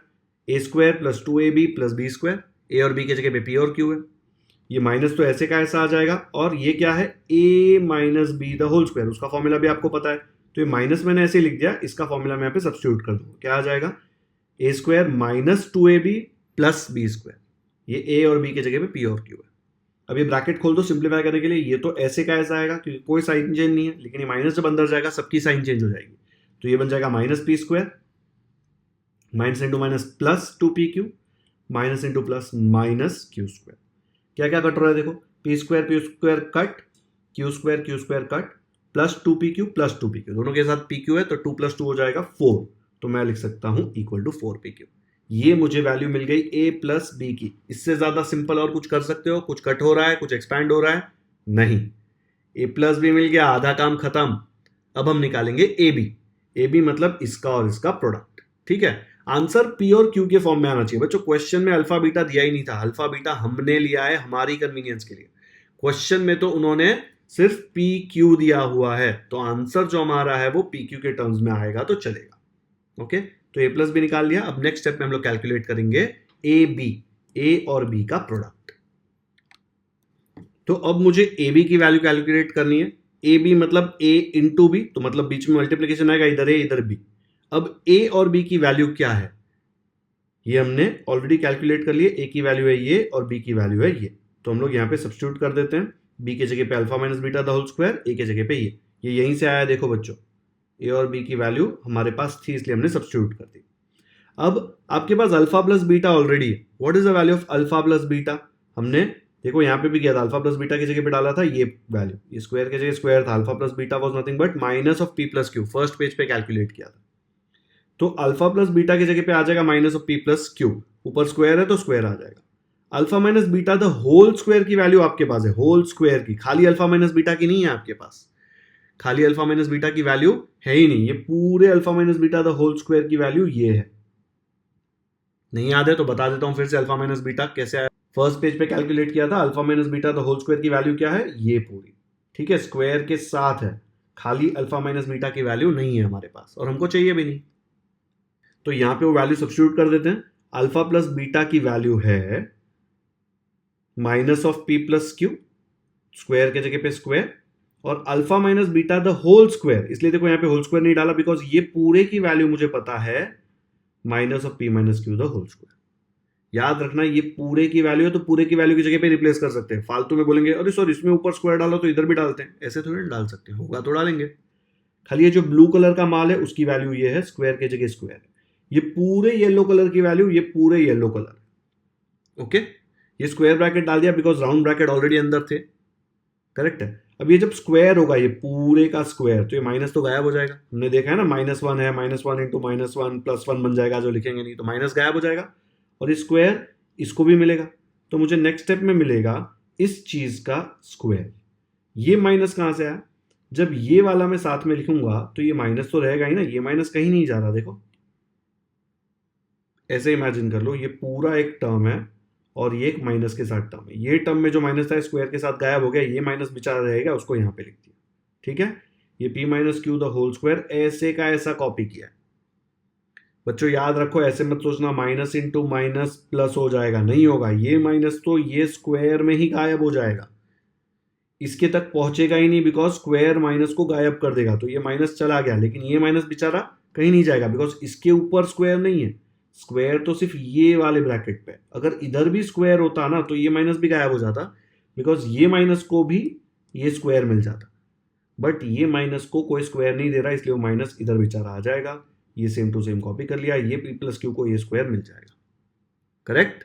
A square plus 2ab plus B square, A और बी के जगह पे p और q है, ये माइनस तो ऐसे का ऐसा आ जाएगा, और ये क्या है, a minus B the whole square, उसका फॉर्मूला भी आपको पता है, तो ये माइनस मैंने ऐसे लिख दिया, इसका फॉर्मूला मैं यहाँ पे सब्स्टिट्यूट कर दूंगा, क्या आ जाएगा, A square minus 2ab plus B square, ये a और b के जगह पे p और q है। अब ये ब्रैकेट खोल दो सिंप्लीफाई करने के लिए, ये तो ऐसे का ऐसा आएगा क्योंकि कोई साइन चेंज नहीं है, लेकिन ये माइनस जब अंदर जाएगा सबकी साइन चेंज हो जाएगी, तो ये बन जाएगा -p square, minus into minus plus 2pq, minus into plus minus q square. क्या क्या कट रहा है देखो, p square cut, q square cut, plus 2pq, दोनों के साथ pq है, तो 2 + 2 हो जाएगा 4, तो मैं लिख सकता हूं इक्वल टू 4pq। ये मुझे वैल्यू मिल गई a प्लस बी की। इससे ज्यादा सिंपल और कुछ कर सकते हो, कुछ कट हो रहा है, कुछ एक्सपैंड हो रहा है, नहीं, a प्लस बी मिल गया, आधा काम खत्म। अब हम निकालेंगे ए बी मतलब इसका और इसका प्रोडक्ट, ठीक है। आंसर p और q के फॉर्म में आना चाहिए बच्चों, क्वेश्चन में अल्फा बीटा दिया ही नहीं था, अल्फा बीटा हमने लिया है हमारी कन्वीनियंस के लिए, क्वेश्चन में तो उन्होंने सिर्फ p q दिया हुआ है, तो आंसर जो हमारा है वो p q के टर्म्स में आएगा तो चलेगा। ओके, तो a प्लस बी निकाल लिया। अब नेक्स्ट स्टेप में हम लोग कैलकुलेट करेंगे a और b का प्रोडक्ट। तो अब मुझे ए बी की वैल्यू कैलकुलेट करनी है, ए बी मतलब a इंटू बी, तो मतलब बीच में मल्टीप्लीकेशन आएगा, इधर a इधर b। अब a और b की वैल्यू क्या है, ये हमने ऑलरेडी कैलकुलेट कर लिए, a की वैल्यू है ये और b की वैल्यू है ये, तो हम लोग यहाँ पे सब्स्टिट्यूट कर देते हैं, b के जगह पे alpha minus beta the whole square, a के जगह पे ये यहीं से आया, देखो बच्चों a और b की वैल्यू हमारे पास थी इसलिए हमने सब्स्टिट्यूट कर दी। अब आपके पास अल्फा प्लस बीटा ऑलरेडी है, what is the value of alpha plus beta, हमने देखो यहाँ पे भी किया था, अल्फा प्लस बीटा की जगह पे डाला था ये वैल्यू, ये स्क्वायर की जगह स्क्वायर था, alpha plus beta was nothing but minus of p plus Q, first page पे कैलकुलेट किया था, तो अल्फा प्लस बीटा की जगह पे आ जाएगा minus of p plus Q, ऊपर स्क्वायर है तो स्क्वायर आ जाएगा, alpha minus beta the whole square की वैल्यू आपके पास है, होल स्क्वायर की, खाली अल्फा माइनस बीटा की नहीं है आपके पास, खाली अल्फा माइनस बीटा की वैल्यू है ही नहीं, ये पूरे alpha minus beta the whole square की वैल्यू ये है। नहीं याद है तो बता देता हूं फिर से, अल्फा माइनस बीटा कैसे आया, फर्स्ट पेज पे कैलकुलेट किया था, alpha minus beta the whole square की वैल्यू क्या है, ये पूरी, ठीक है, स्क्वायर के साथ है, खाली अल्फा माइनस बीटा की वैल्यू नहीं है हमारे पास, और हमको चाहिए भी नहीं, तो यहां पे वो वैल्यू सब्स्टिट्यूट कर देते हैं। अल्फा प्लस बीटा की वैल्यू है minus of p plus Q, square के जगह पे स्क्वायर, और alpha minus beta the whole square, इसलिए देखो यहाँ पे होल स्क्वायर नहीं डाला बिकॉज ये पूरे की वैल्यू मुझे पता है minus of p minus Q the whole square. याद रखना ये पूरे की वैल्यू है, तो पूरे की वैल्यू की जगह पे रिप्लेस कर सकते हैं, फालतू में बोलेंगे अरे सर इसमें ऊपर स्क्वायर डालो तो इधर भी डालते हैं, ऐसे थोड़ी डाल सकते हैं, होगा तो डालेंगे। खाली ये जो ब्लू कलर का माल है उसकी वैल्यू ये है, स्क्वायर के जगह स्क्वायर, ये पूरे येलो कलर की वैल्यू ये पूरे येलो कलर। ओके, ये स्क्वायर ब्रैकेट डाल दिया बिकॉज राउंड ब्रैकेट ऑलरेडी अंदर थे, करेक्ट है। अब ये जब स्क्वायर होगा ये पूरे का स्क्वायर, तो ये माइनस तो गायब हो जाएगा, हमने देखा है ना, -1 है, -1 इंटू -1 +1 बन जाएगा, जो लिखेंगे नहीं तो माइनस गायब हो जाएगा, और ये स्क्वायर इसको भी मिलेगा, तो मुझे नेक्स्ट स्टेप में मिलेगा इस चीज का स्क्वायर। ये माइनस कहां से आया, जब ये वाला मैं साथ में लिखूंगा तो ये माइनस तो रहेगा ही ना, ये माइनस कहीं नहीं जा रहा, देखो ऐसे इमेजिन कर लो, ये पूरा एक टर्म है और ये एक माइनस के साथ टर्म है, ये टर्म में जो माइनस था स्क्वायर के साथ गायब हो गया, ये माइनस बेचारा रहेगा, उसको यहां पे लिख दिया, ठीक है। ये p minus Q the whole square ऐसे का ऐसा कॉपी किया। बच्चों याद रखो, ऐसे मत सोचना माइनस इंटू माइनस प्लस हो जाएगा, नहीं होगा, ये माइनस तो ये स्क्वायर में ही गायब हो जाएगा, इसके तक पहुंचेगा ही नहीं बिकॉज स्क्वायर माइनस को गायब कर देगा, तो ये माइनस चला गया, लेकिन ये माइनस बेचारा कहीं नहीं जाएगा, बिकॉज इसके ऊपर स्क्वायर नहीं है, स्क्वायर तो सिर्फ ये वाले ब्रैकेट पे। अगर इधर भी स्क्वायर होता ना तो ये माइनस भी गायब हो जाता, बिकॉज ये माइनस को भी ये स्क्वायर मिल जाता, बट ये माइनस को कोई स्क्वायर नहीं दे रहा, इसलिए वो माइनस इधर बेचारा आ जाएगा। ये सेम टू सेम कॉपी कर लिया, ये पी प्लस क्यू को ये स्क्वायर मिल जाएगा। करेक्ट।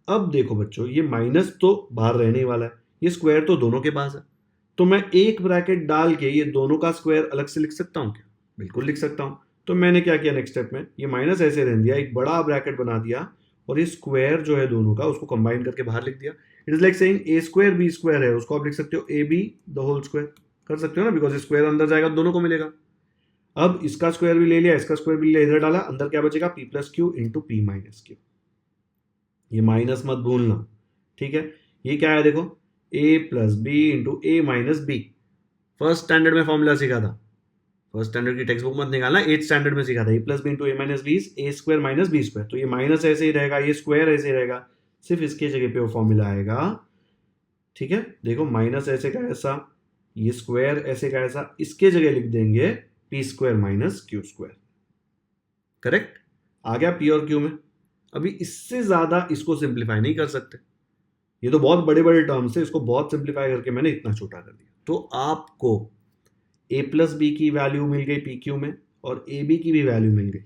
अब देखो बच्चों, ये माइनस तो बाहर रहने ही वाला है, ये स्क्वायर तो दोनों के पास है, तो मैं एक ब्रैकेट डाल के ये दोनों का स्क्वायर अलग से लिख सकता हूँ क्या? बिल्कुल लिख सकता हूँ। तो मैंने क्या किया नेक्स्ट स्टेप में, ये माइनस ऐसे रहने दिया, एक बड़ा ब्रैकेट बना दिया और ये स्क्वायर जो है दोनों का उसको कंबाइन करके बाहर लिख दिया। It is like saying A square B square है, उसको आप लिख सकते हो A B the whole square, कर सकते हो ना, बिकॉज स्क्वायर अंदर जाएगा दोनों को मिलेगा। अब इसका स्क्वायर भी ले लिया, इसका स्क्वायर भी ले लिया, इधर डाला, अंदर क्या बचेगा, P plus Q into P minus Q. ये माइनस मत भूलना, ठीक है। ये क्या है देखो, ए प्लस बी इंटू ए माइनस बी। फर्स्ट स्टैंडर्ड में फॉर्मूला सीखा था, फर्स्ट स्टैंडर्ड की टेक्स्ट बुक मत निकालना, 8th स्टैंडर्ड में सीखा था। ए प्लस बी इंटू ए माइनस बी ए स्क्वायर माइनस बी स्क्वायर। तो ये माइनस ऐसे ही रहेगा, ये स्क्वायर ऐसे ही रहेगा, सिर्फ इसके जगह पे वो फॉर्मूला आएगा, ठीक है। देखो माइनस ऐसे का ऐसा, ये स्क्वायर ऐसे का ऐसा, इसके जगह लिख देंगे P square minus Q square. Correct, आ गया पी और क्यू में। अभी इससे ज्यादा इसको सिंप्लीफाई नहीं कर सकते, ये तो बहुत बड़े बड़े टर्म्स है, इसको बहुत सिंप्लीफाई करके मैंने इतना छोटा कर दिया। तो आपको ए प्लस बी की वैल्यू मिल गई पी क्यू में और ए बी की भी वैल्यू मिल गई।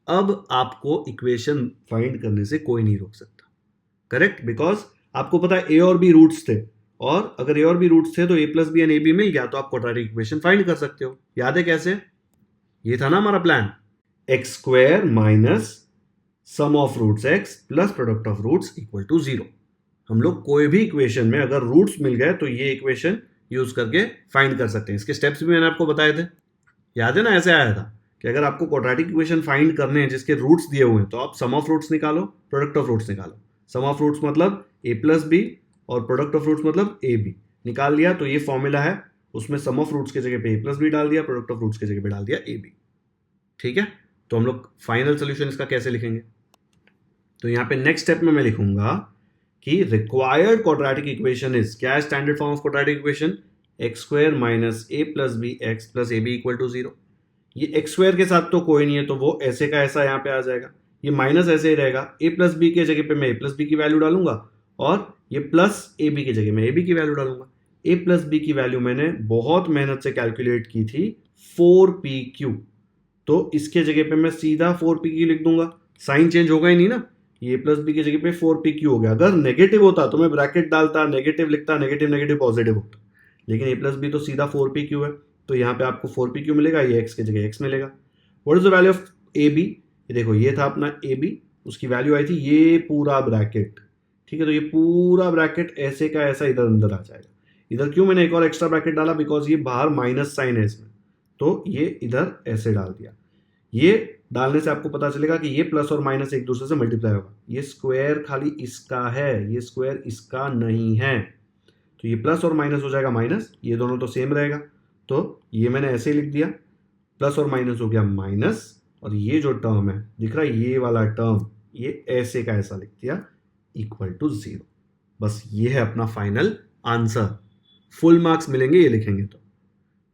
अब आपको इक्वेशन फाइंड करने से कोई नहीं रोक सकता। करेक्ट, बिकॉज आपको पता है ए और बी रूट्स थे, और अगर ए और बी रूट्स थे तो ए plus B and A B मिल गया तो आप क्वाड्रेटिक इक्वेशन फाइंड कर सकते हो। याद है कैसे? ये था ना हमारा plan, X square minus sum of roots X plus product of roots equal to 0। हम लोग कोई भी इक्वेशन में अगर रूट्स मिल गए तो ये इक्वेशन यूज करके फाइंड कर सकते हैं। इसके स्टेप्स भी मैंने आपको बताए थे, याद है ना? ऐसे आया था कि अगर आपको क्वाड्रेटिक इक्वेशन फाइंड करने हैं जिसके रूट्स दिए हुए हैं तो आप सम ऑफ रूट्स निकालो, प्रोडक्ट ऑफ रूट्स निकालो। सम ऑफ रूट्स मतलब ए प्लस बी और प्रोडक्ट ऑफ रूट्स मतलब ए बी। निकाल लिया तो ये फॉर्मूला है, उसमें सम ऑफ रूट्स के जगह पे ए प्लस बी डाल दिया, प्रोडक्ट ऑफ रूट्स के जगह पे डाल दिया ए बी। ठीक है, तो हम लोग फाइनल सोल्यूशन इसका कैसे लिखेंगे? तो यहाँ पे नेक्स्ट स्टेप में मैं लिखूंगा कि रिक्वायर्ड क्वाड्रेटिक इक्वेशन इज, क्या है standard form of quadratic equation? X square minus A plus B x plus A B equal to 0। ये एक्स स्क्वायर के साथ तो कोई नहीं है तो वो ऐसे का ऐसा यहाँ पे आ जाएगा, ये माइनस ऐसे ही रहेगा। ए प्लस बी के जगह पे मैं ए प्लस बी की वैल्यू डालूंगा और ये प्लस ए बी की जगह मैं ए बी की वैल्यू डालूंगा। ए प्लस बी की वैल्यू मैंने बहुत मेहनत से कैलकुलेट की थी 4pq, तो इसके जगह पे मैं सीधा 4pq लिख दूंगा, साइन चेंज होगा ही नहीं ना, ये प्लस बी की जगह पे 4pq हो गया। अगर नेगेटिव होता तो मैं ब्रैकेट डालता, नेगेटिव लिखता, नेगेटिव नेगेटिव पॉजिटिव होता, लेकिन ए प्लस बी तो सीधा 4pq है, तो यहाँ पे आपको 4pq मिलेगा, ये x के जगह x मिलेगा। What is the value of A B? ये देखो ये था अपना ए बी, उसकी वैल्यू आई थी ये पूरा ब्रैकेट, ठीक है। तो ये पूरा ब्रैकेट ऐसे का ऐसा इधर अंदर आ जाएगा। इधर क्यों मैंने एक और एक्स्ट्रा ब्रैकेट डाला? बिकॉज ये बाहर माइनस साइन है इसमें, तो ये इधर ऐसे डाल दिया। ये डालने से आपको पता चलेगा कि ये प्लस और माइनस एक दूसरे से मल्टीप्लाई होगा। ये स्क्वायर खाली इसका है, ये स्क्वायर इसका नहीं है, तो ये प्लस और माइनस हो जाएगा माइनस, ये दोनों तो सेम रहेगा, तो ये मैंने ऐसे ही लिख दिया, प्लस और माइनस हो गया माइनस, और ये जो टर्म है दिख रहा है ये वाला टर्म, ये ऐसे का ऐसा लिख दिया इक्वल टू 0। बस ये है अपना फाइनल आंसर। फुल मार्क्स मिलेंगे ये लिखेंगे तो।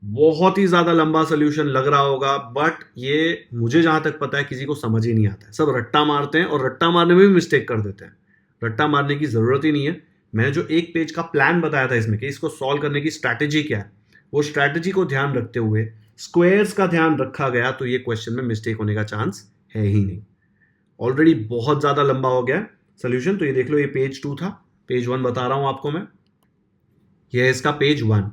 बहुत ही ज्यादा लंबा सोल्यूशन लग रहा होगा, बट ये मुझे जहां तक पता है किसी को समझ ही नहीं आता है। सब रट्टा मारते हैं और रट्टा मारने में भी मिस्टेक कर देते हैं। रट्टा मारने की जरूरत ही नहीं है। मैंने जो एक पेज का प्लान बताया था इसमें कि इसको सॉल्व करने की स्ट्रैटेजी क्या है, वो स्ट्रैटेजी को ध्यान रखते हुए स्क्वायर्स का ध्यान रखा गया तो ये क्वेश्चन में मिस्टेक होने का चांस है ही नहीं। ऑलरेडी बहुत ज्यादा लंबा हो गया सोल्यूशन, तो ये देख लो, ये पेज 2 था, पेज 1 बता रहा हूं आपको मैं, ये है इसका पेज 1।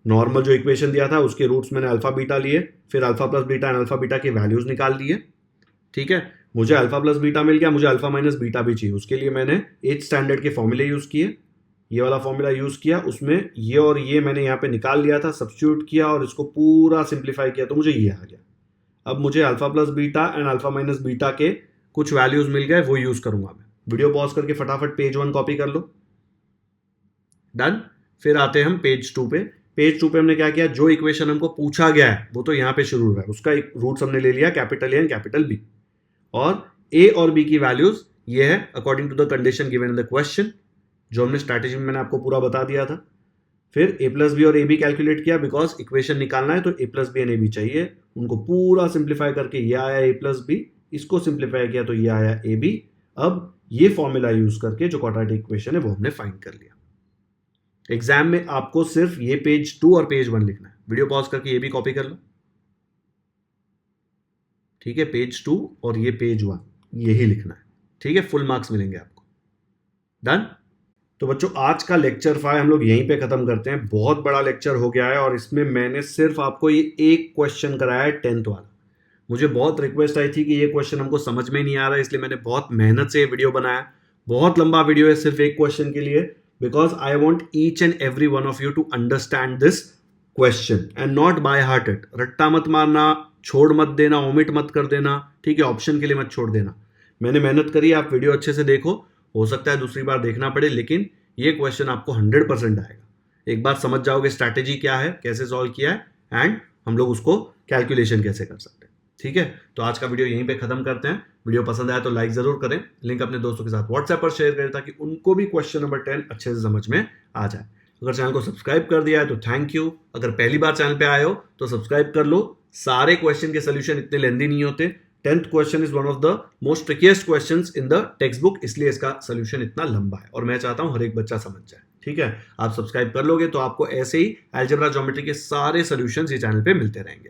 नॉर्मल जो इक्वेशन दिया था उसके रूट्स मैंने अल्फा बीटा लिए, फिर alpha plus beta and alpha beta के वैल्यूज निकाल लिए, ठीक है। मुझे अल्फा प्लस बीटा मिल गया, मुझे अल्फा माइनस बीटा भी चाहिए, उसके लिए मैंने 8th स्टैंडर्ड के फॉर्मूले यूज किए, ये वाला फॉर्मूला यूज किया, उसमें ये और ये मैंने यहाँ पे निकाल लिया था, सब्स्टिट्यूट किया और इसको पूरा सिंप्लीफाई किया तो मुझे ये आ गया। अब मुझे alpha plus beta and alpha minus beta के कुछ वैल्यूज मिल गए, वो यूज करूंगा मैं। वीडियो पॉज करके फटाफट पेज 1 कॉपी कर लो, डन। फिर आते हैं हम पेज 2 पे। पेज 2 पे हमने क्या किया, जो इक्वेशन हमको पूछा गया है वो तो यहाँ पे शुरू हो रहा है, उसका एक रूट्स हमने ले लिया capital A and capital B, और ए और बी की वैल्यूज ये है according to the condition given in the question, जो हमने स्ट्रैटेजी में मैंने आपको पूरा बता दिया था। फिर a प्लस बी और ए बी कैलकुलेट किया, बिकॉज इक्वेशन निकालना है तो a plus B and A B चाहिए। उनको पूरा सिंप्लीफाई करके ये आया a प्लस बी, इसको सिंप्लीफाई किया तो ये आया ए बी। अब ये फॉर्मूला यूज करके जो क्वाड्रेटिक इक्वेशन है वो हमने फाइंड कर लिया। एग्जाम में आपको सिर्फ ये पेज 2 और पेज 1 लिखना है। वीडियो पॉज करके ये भी कॉपी कर लो, ठीक है। पेज 2 और ये पेज 1 यही लिखना है, ठीक है। फुल मार्क्स मिलेंगे आपको। डन। तो बच्चों आज का लेक्चर 5 हम लोग यहीं पे खत्म करते हैं। बहुत बड़ा लेक्चर हो गया है और इसमें मैंने सिर्फ आपको ये एक क्वेश्चन कराया है 10th वाला। मुझे बहुत रिक्वेस्ट आई थी कि ये क्वेश्चन हमको समझ में नहीं आ रहा है, इसलिए मैंने बहुत मेहनत से ये वीडियो बनाया। बहुत लंबा वीडियो है सिर्फ एक क्वेश्चन के लिए, because I want each and every one of you to understand this question and not by heart it. रट्टा मत मारना, छोड़ मत देना, ओमिट मत कर देना, ठीक है। ऑप्शन के लिए मत छोड़ देना। मैंने मेहनत करी, आप वीडियो अच्छे से देखो। हो सकता है दूसरी बार देखना पड़े, लेकिन ये क्वेश्चन आपको 100% आएगा। एक बार समझ जाओगे स्ट्रैटेजी क्या है, कैसे सॉल्व किया है, एंड हम लोग उसको कैलकुलेशन कैसे कर सकते हैं, ठीक है। तो आज का वीडियो यहीं पे खत्म करते हैं। वीडियो पसंद आया तो लाइक जरूर करें, लिंक अपने दोस्तों के साथ व्हाट्सएप पर शेयर करें ताकि उनको भी क्वेश्चन नंबर 10 अच्छे से समझ में आ जाए। अगर चैनल को सब्सक्राइब कर दिया है तो थैंक यू। अगर पहली बार चैनल पे आए हो तो सब्सक्राइब कर लो। सारे क्वेश्चन के सोल्यूशन इतने लेंदी नहीं होते। 10th question is one of the most ट्रिकीएस्ट questions in the text book, इसलिए इसका सोल्यूशन इतना लंबा है और मैं चाहता हूं हर एक बच्चा समझ जाए, ठीक है। आप सब्सक्राइब कर लोगे तो आपको ऐसे ही अलजेब्रा ज्योमेट्री के सारे सोल्यूशंस ये चैनल पे मिलते रहेंगे।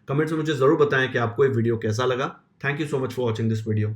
कमेंट्स में मुझे जरूर बताएं कि आपको ये वीडियो कैसा लगा। Thank you so much for watching this video.